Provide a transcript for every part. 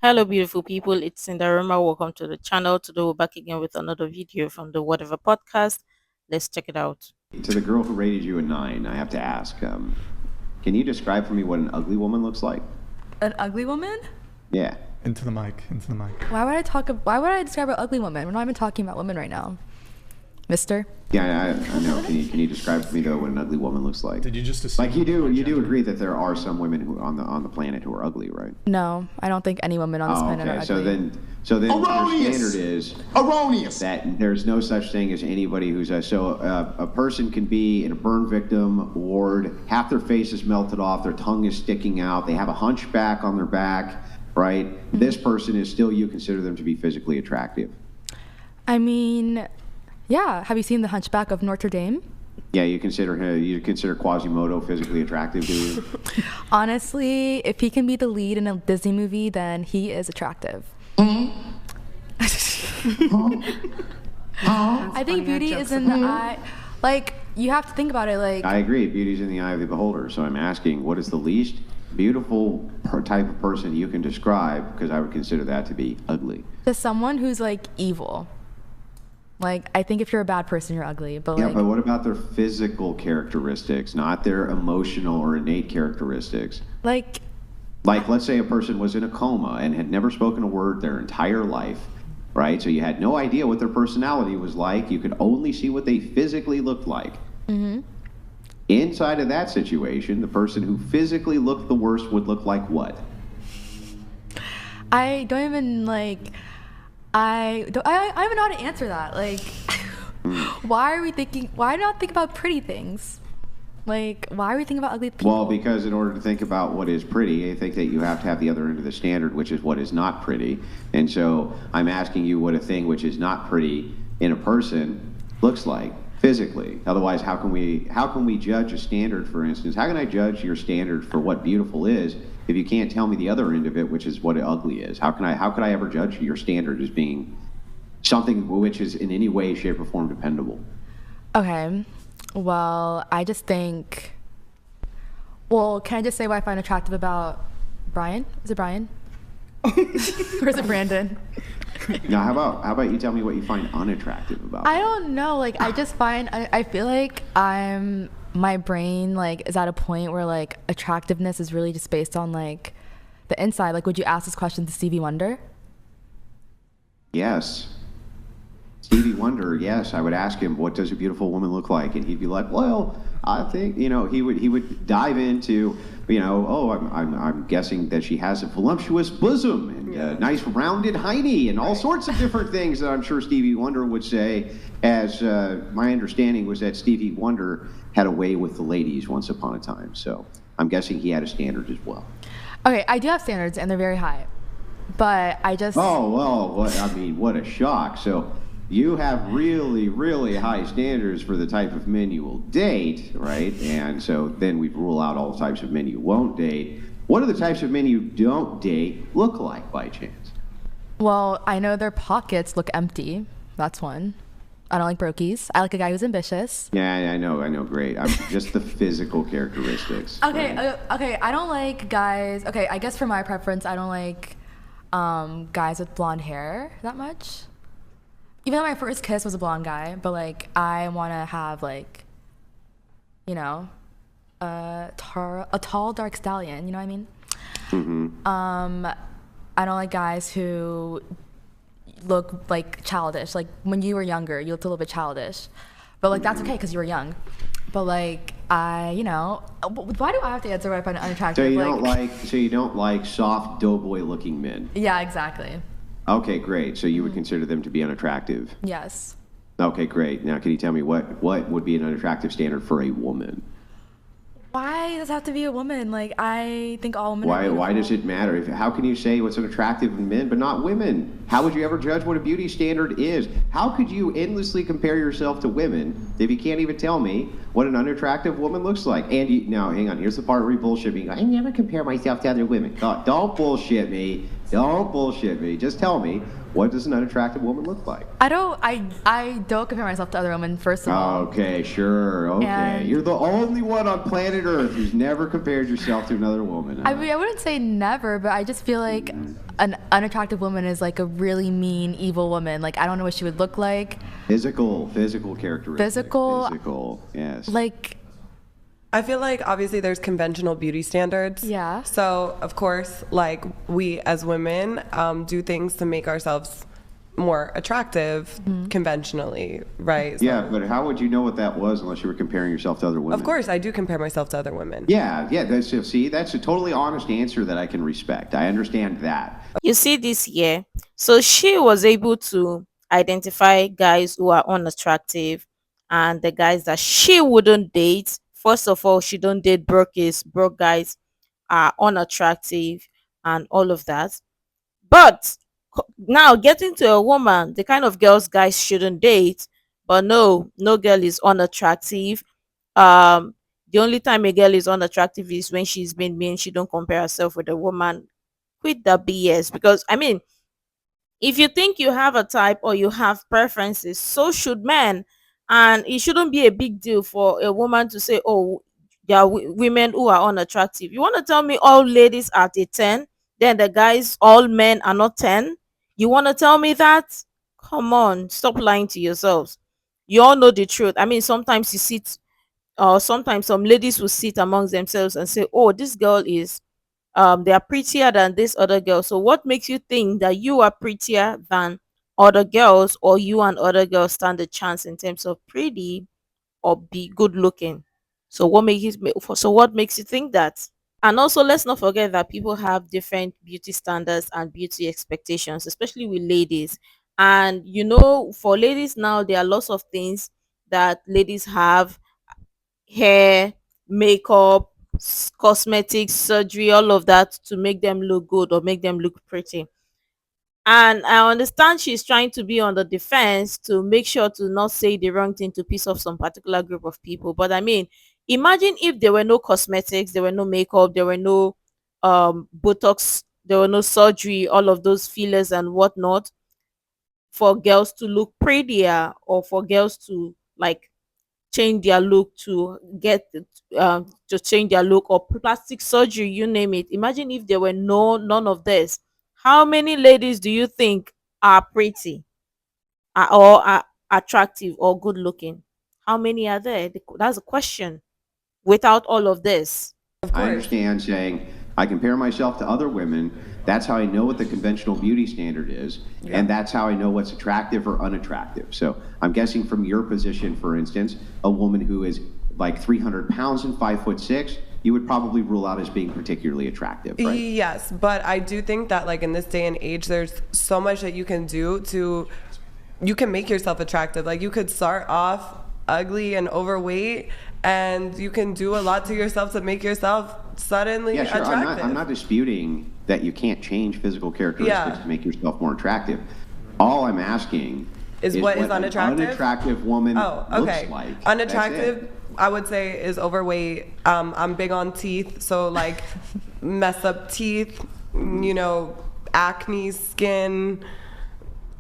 Hello, beautiful people. It's Sinderfam. Welcome to the channel. Today, we're back again with another video from the Whatever podcast. Let's check it out. To the girl who rated you a 9, I have to ask, can you describe for me what an ugly woman looks like? An ugly woman? Yeah. Into the mic. Why would I describe an ugly woman? We're not even talking about women right now. Mister? Yeah, I know. Can you describe for me though what an ugly woman looks like? Did you just assume Like you do agree that there are some women who on the planet who are ugly, right? No, I don't think any woman on this planet are ugly. So then Erroneous! your standard is Erroneous! that there's no such thing as anybody who's a person can be in a burn victim ward, half their face is melted off, their tongue is sticking out, they have a hunchback on their back, right? Mm-hmm. This person is still, you consider them to be physically attractive. I mean, yeah. Have you seen The Hunchback of Notre Dame? Yeah, you consider Quasimodo physically attractive, do you? Honestly, if he can be the lead in a Disney movie, then he is attractive. I think beauty is in the eye. Like, you have to think about it. Like, I agree. Beauty's in the eye of the beholder. So I'm asking, what is the least beautiful type of person you can describe? Because I would consider that to be ugly. to someone who's like evil. Like, I think if you're a bad person, you're ugly. But Yeah, like, but what about their physical characteristics, not their emotional or innate characteristics? like, Like, let's say a person was in a coma and had never spoken a word their entire life, right? So you had no idea what their personality was like. You could only see what they physically looked like. mm-hmm. Inside of that situation, the person who physically looked the worst would look like what? I don't even like. I don't even know how to answer that. Like, why are we thinking? Why not think about pretty things? Like, why are we thinking about ugly people? Well, because in order to think about what is pretty, I think that you have to have the other end of the standard, which is what is not pretty. And so I'm asking you what a thing which is not pretty in a person looks like physically. Otherwise, how can we judge a standard, for instance? How can I judge your standard for what beautiful is if you can't tell me the other end of it, which is what ugly is? How could I ever judge your standard as being something which is in any way, shape, or form dependable? Okay. Well, I just think. Well, can I just say what I find attractive about Brian? Is it Brian? Or is it Brandon? Now, how about you tell me what you find unattractive about I it? don't know. Like, I just find. I feel like my brain like is at a point where like attractiveness is really just based on like the inside. Like, would you ask this question to Stevie Wonder? Yes. Stevie Wonder, yes, I would ask him, what does a beautiful woman look like? And he'd be like, well, I think, he would dive into, oh, I'm guessing that she has a voluptuous bosom and a nice rounded hiney and all sorts of different things that I'm sure Stevie Wonder would say, as my understanding was that Stevie Wonder had a way with the ladies once upon a time. So I'm guessing he had a standard as well. Okay, I do have standards and they're very high, but I just. Oh, well, what a shock. So you have really, really high standards for the type of men you will date, right? And so then we rule out all types of men you won't date. What do the types of men you don't date look like by chance? Well, I know their pockets look empty. That's one. I don't like brokies. I like a guy who's ambitious. Yeah, I know, great. I'm just the physical characteristics. Okay, right? Okay. I don't like guys. Okay, I guess for my preference, I don't like guys with blonde hair that much. Even though my first kiss was a blonde guy, but like I want to have like, a tall dark stallion. You know what I mean? Mm-hmm. I don't like guys who look like childish. Like when you were younger, you looked a little bit childish, but like that's okay because you were young. But like why do I have to answer what I find unattractive? So you don't like soft doughboy looking men. Yeah, exactly. Okay, great. So you would consider them to be unattractive. Yes. Okay, great. Now, can you tell me what would be an unattractive standard for a woman? Why does it have to be a woman? Like, I think all women are beautiful. Why does it matter? How can you say what's attractive in men but not women? How would you ever judge what a beauty standard is? How could you endlessly compare yourself to women if you can't even tell me what an unattractive woman looks like? And now, hang on. Here's the part where you bullshit me. I never compare myself to other women. Don't bullshit me. Don't bullshit me. Just tell me, what does an unattractive woman look like? I don't compare myself to other women, first of all. Okay, sure. Okay. And You're the only one on planet Earth who's never compared yourself to another woman. I mean, I wouldn't say never, but I just feel like an unattractive woman is like a really mean, evil woman. Like, I don't know what she would look like. Physical characteristics. Physical, yes. like, I feel like obviously there's conventional beauty standards. Yeah. So of course, like we as women do things to make ourselves more attractive conventionally, right? Yeah, So, but how would you know what that was unless you were comparing yourself to other women? of course, I do compare myself to other women. Yeah. That's a totally honest answer that I can respect. I understand that. You see this here. So she was able to identify guys who are unattractive and the guys that she wouldn't date. First of all, she don't date broke guys are unattractive and all of that. But now getting to a woman, the kind of girls guys shouldn't date, but no girl is unattractive. Um, the only time a girl is unattractive is when she's been mean. She don't compare herself with a woman. Quit the BS, because I mean, if you think you have a type or you have preferences, so should men. And it shouldn't be a big deal for a woman to say, oh, there are women who are unattractive. You want to tell me all ladies are a 10, then the guys, all men are not 10? You want to tell me that? Come on, stop lying to yourselves. You all know the truth. I mean, sometimes you sit, or sometimes some ladies will sit amongst themselves and say, oh, this girl is they are prettier than this other girl. So what makes you think that you are prettier than other girls, or you and other girls stand a chance in terms of pretty or be good looking? So what makes you think that? And also, let's not forget that people have different beauty standards and beauty expectations, especially with ladies. And for ladies now, there are lots of things that ladies have: hair, makeup, cosmetics, surgery, all of that, to make them look good or make them look pretty. And I understand she's trying to be on the defense to make sure to not say the wrong thing to piss off some particular group of people. But I mean, imagine if there were no cosmetics, there were no makeup, there were no Botox, there were no surgery, all of those fillers and whatnot, for girls to look prettier, or for girls to like change their look, to change their look, or plastic surgery, you name it. Imagine if there were none of this. How many ladies do you think are pretty, or are attractive or good looking? How many are there? That's a question. Without all of this. Of I course. understand saying I compare myself to other women. That's how I know what the conventional beauty standard is, and that's how I know what's attractive or unattractive. So I'm guessing from your position, for instance, a woman who is like 300 pounds and 5'6", you would probably rule out as being particularly attractive, right? Yes, but I do think that like in this day and age, there's so much that you can do you can make yourself attractive. Like you could start off ugly and overweight, and you can do a lot to yourself to make yourself suddenly attractive. I'm not disputing that you can't change physical characteristics to make yourself more attractive. All I'm asking is what is unattractive? An unattractive woman looks like. Unattractive, I would say, is overweight. I'm big on teeth, so like messed up teeth, acne, skin.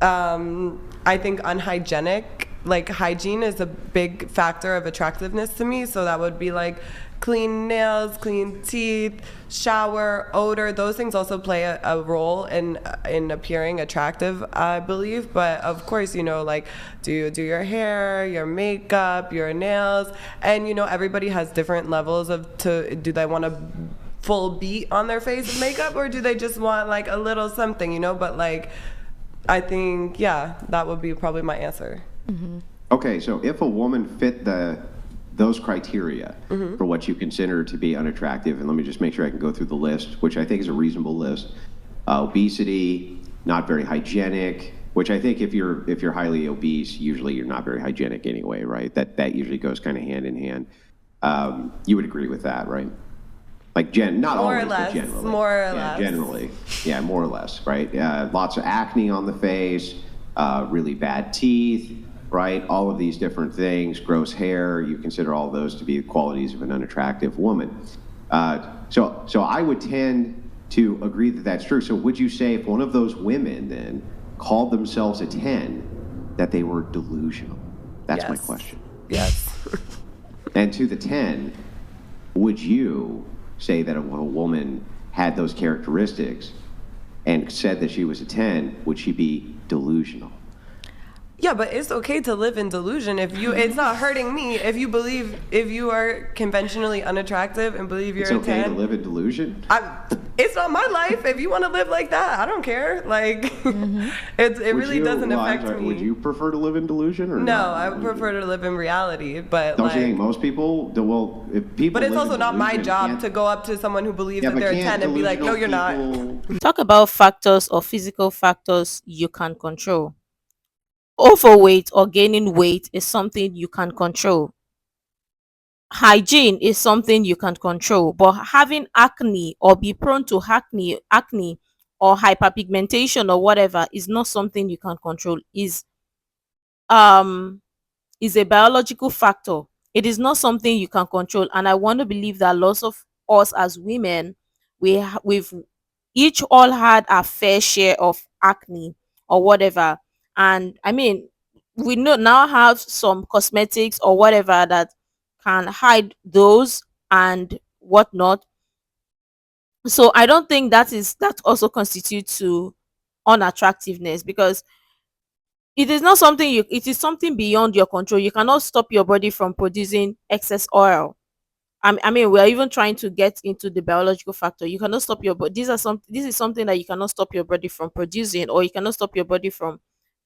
I think unhygienic, like hygiene is a big factor of attractiveness to me. So that would be like clean nails, clean teeth, shower, odor. Those things also play a role in appearing attractive, I believe. But of course, like, do you do your hair, your makeup, your nails? And everybody has different levels do they want a full beat on their face of makeup, or do they just want like a little something, But like, I think, that would be probably my answer. Mm-hmm. Okay, so if a woman fit those criteria for what you consider to be unattractive, and let me just make sure I can go through the list, which I think is a reasonable list. Obesity, not very hygienic, which I think if you're highly obese, usually you're not very hygienic anyway, right? That usually goes kind of hand in hand. You would agree with that, right? Like not more always, or less, but generally. More or less. Generally, more or less, right? Lots of acne on the face, really bad teeth, right? All of these different things, gross hair, you consider all those to be qualities of an unattractive woman. So I would tend to agree that that's true. So would you say if one of those women then called themselves a 10, that they were delusional? That's my Yes. question. Yes. And to the 10, would you say that if a woman had those characteristics and said that she was a 10, would she be delusional? Yeah, but it's okay to live in delusion if you. It's not hurting me if you believe, if you are conventionally unattractive and believe you're It's a okay 10. to live in delusion? It's not my life. If you want to live like that, I don't care. Like, it Would really you- doesn't well, I'm affect sorry, me. Would you prefer to live in delusion or No, not I in delusion? prefer to live in reality. But Don't like, you think most people do? Well, if people but it's live also in not my delusion, job can't- to go up to someone who believes Yeah, that but they're a can't 10 and be like, no, you're not. delusional people- Talk about factors or physical factors you can control. Overweight or gaining weight is something you can control. Hygiene is something you can control, but having acne or be prone to acne or hyperpigmentation or whatever is not something you can control. Um is a biological factor. It is not something you can control, and I want to believe that lots of us as women, we've each all had our fair share of acne or whatever. And I mean, we know now have some cosmetics or whatever that can hide those and whatnot. So I don't think that also constitutes to unattractiveness, because it is not something it is something beyond your control. You cannot stop your body from producing excess oil. I mean, we're even trying to get into the biological factor. You cannot stop your body. This is something that you cannot stop your body from producing, or you cannot stop your body from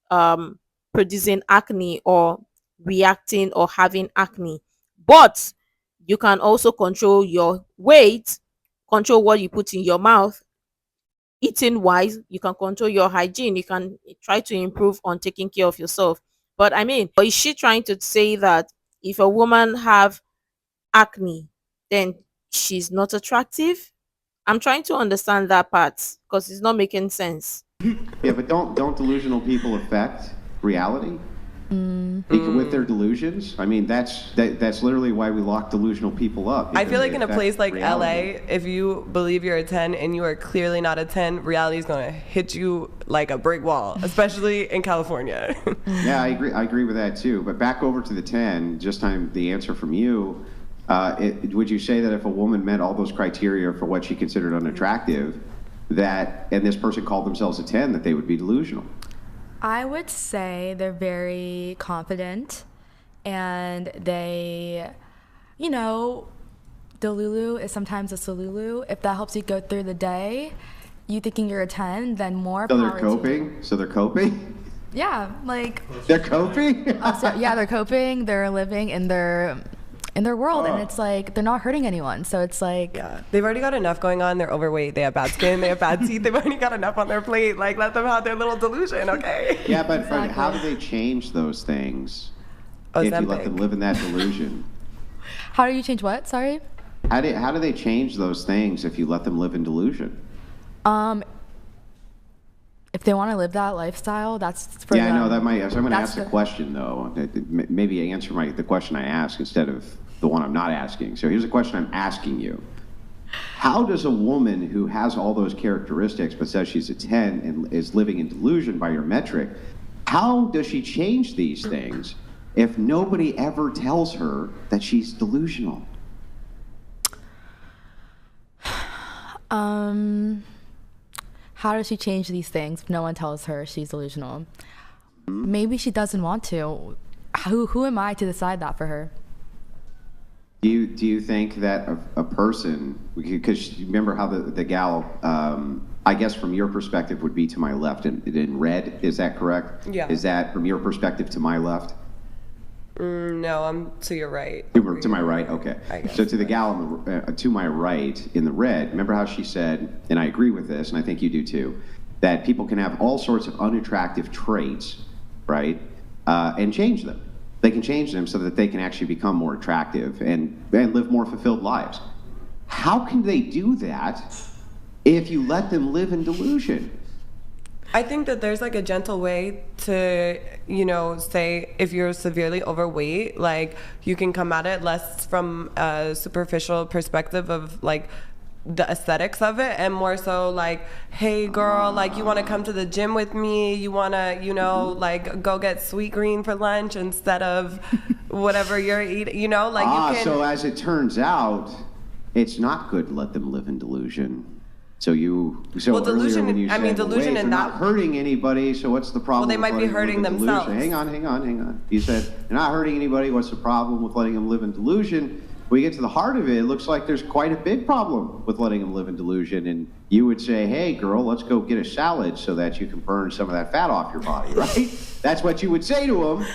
um producing acne or reacting or having acne. But you can also control your weight, control what you put in your mouth. Eating wise, you can control your hygiene, you can try to improve on taking care of yourself. But I mean, is she trying to say that if a woman have acne, then she's not attractive? I'm trying to understand that part because it's not making sense. Yeah, but don't delusional people affect reality? With their delusions? I mean, that's literally why we lock delusional people up. I feel because like they in a affect place like reality. LA, if you believe you're a 10 and you are clearly not a 10, reality is going to hit you like a brick wall, especially in California. Yeah, I agree with that too. But back over to the 10, just time the answer from you. Would you say that if a woman met all those criteria for what she considered unattractive, and this person called themselves a 10, that they would be delusional? I would say they're very confident and they, you know, Delulu is sometimes a Salulu. If that helps you go through the day, you thinking you're a 10, then more So they're power to you. coping? So they're coping? Yeah, like, They're coping? yeah, they're coping, they're living in their world, and it's like they're not hurting anyone. So it's like, Yeah, they've already got enough going on. They're overweight. They have bad skin. They have bad teeth. They've already got enough on their plate. Like, let them have their little delusion, okay? Yeah, but how do they change those things if you let them Ozempic. live in that delusion? how do you change what? Sorry. How do they change those things if you let them live in delusion? If they want to live that lifestyle, that's for Yeah, them. I know that might. So I'm going to That's ask the the- question though. Maybe answer the question I ask instead of the one I'm not asking. So here's a question I'm asking you: how does a woman who has all those characteristics but says she's a 10 and is living in delusion by your metric, how does she change these things if nobody ever tells her that she's delusional? How does she change these things if no one tells her she's delusional? Maybe she doesn't want to. Who am I to decide that for her? Do you think that a person, because remember how the gal, I guess from your perspective would be to my left in red, is that correct? Yeah. Is that from your perspective to my left? No, I'm to your right. To my right, okay. I guess. So to the gal to my right in the red, remember how she said, and I agree with this, and I think you do too, that people can have all sorts of unattractive traits, right, and change them. They can change them so that they can actually become more attractive and live more fulfilled lives. How can they do that if you let them live in delusion? I think that there's like a gentle way to, say if you're severely overweight, like you can come at it less from a superficial perspective of like the aesthetics of it, and more so like, hey girl, like you want to come to the gym with me, you want to, you know, like go get sweet green for lunch instead of whatever you're eating, you know, like you can. So as it turns out, it's not good to let them live in delusion. So Well, earlier delusion, when you I said, mean, well, delusion wait, in they're that. not hurting anybody, so what's the problem? Well, they with might be letting them hurting live in delusion? themselves. Hang on. You said they're not hurting anybody. What's the problem with letting them live in delusion? When you get to the heart of it, it looks like there's quite a big problem with letting them live in delusion. And you would say, hey, girl, let's go get a salad so that you can burn some of that fat off your body, right? That's what you would say to them,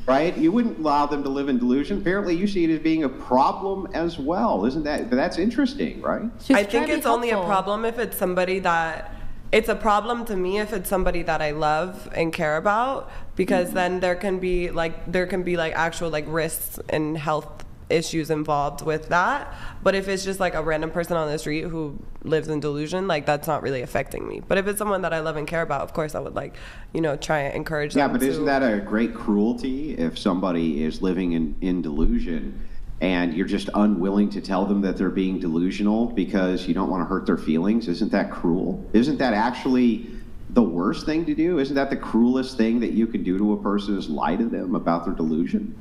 right? You wouldn't allow them to live in delusion. Apparently, you see it as being a problem as well. Isn't that? But that's interesting, right? I think it's only a problem if it's somebody that. It's a problem to me if it's somebody that I love and care about, because then there can be like actual like risks and health issues involved with that. But if it's just like a random person on the street who lives in delusion, like that's not really affecting me. But if it's someone that I love and care about, of course I would like, you know, try and encourage them. Yeah, but isn't that a great cruelty if somebody is living in delusion and you're just unwilling to tell them that they're being delusional because you don't want to hurt their feelings? Isn't that cruel? Isn't that actually the worst thing to do? Isn't that the cruelest thing that you can do to a person, is lie to them about their delusion?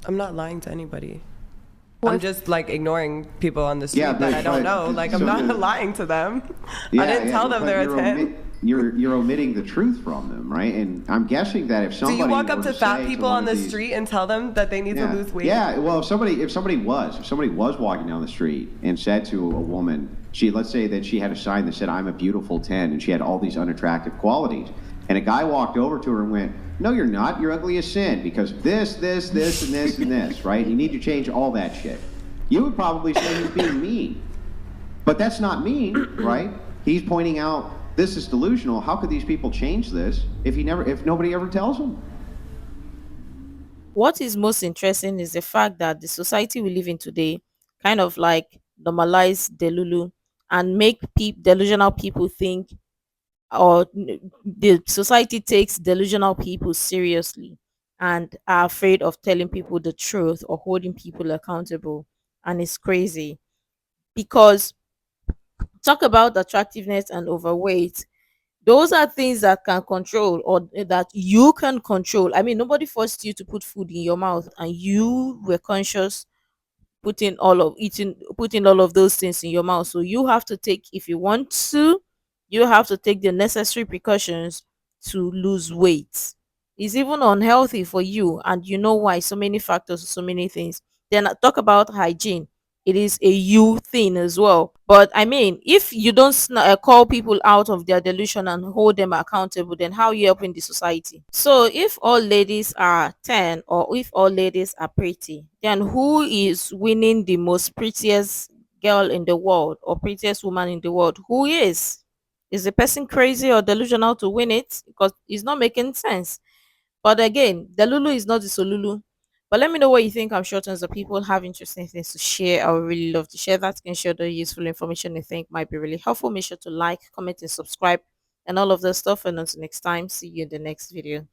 I'm not lying to anybody. I'm just like ignoring people on the street that I don't know. Like I'm not lying to them. I didn't tell them they're a 10. You're omitting the truth from them, right? And I'm guessing that if somebody do you walk up were to say fat people on the these- street and tell them that they need to lose weight? Yeah, well, if somebody was walking down the street and said to a woman, let's say that she had a sign that said, I'm a beautiful 10, and she had all these unattractive qualities, and a guy walked over to her and went, no, you're not, you're ugly as sin, because of this, and this, and this, right? You need to change all that shit. You would probably say he's being mean. But that's not mean, right? He's pointing out, this is delusional. How could these people change this if nobody ever tells them? What is most interesting is the fact that the society we live in today kind of like normalize delulu and make delusional people think, or the society takes delusional people seriously and are afraid of telling people the truth or holding people accountable. And it's crazy because talk about attractiveness and overweight, those are things that can control, or that you can control. I mean, nobody forced you to put food in your mouth and you were conscious putting all of those things in your mouth. So you have to take, if you want to, you have to take the necessary precautions to lose weight. It's even unhealthy for you, and you know why. So many factors, so many things. Then talk about hygiene. It is a you thing as well. But I mean, if you don't call people out of their delusion and hold them accountable, then how are you helping the society? So if all ladies are 10, or if all ladies are pretty, then who is winning the most prettiest girl in the world or prettiest woman in the world? Who is? Is the person crazy or delusional to win it? Because it's not making sense. But again, the Lulu is not the Solulu. But let me know what you think. I'm sure tons of people have interesting things to share. I would really love to share that. Can share the useful information you think might be really helpful. Make sure to like, comment, and subscribe, and all of that stuff. And until next time, see you in the next video.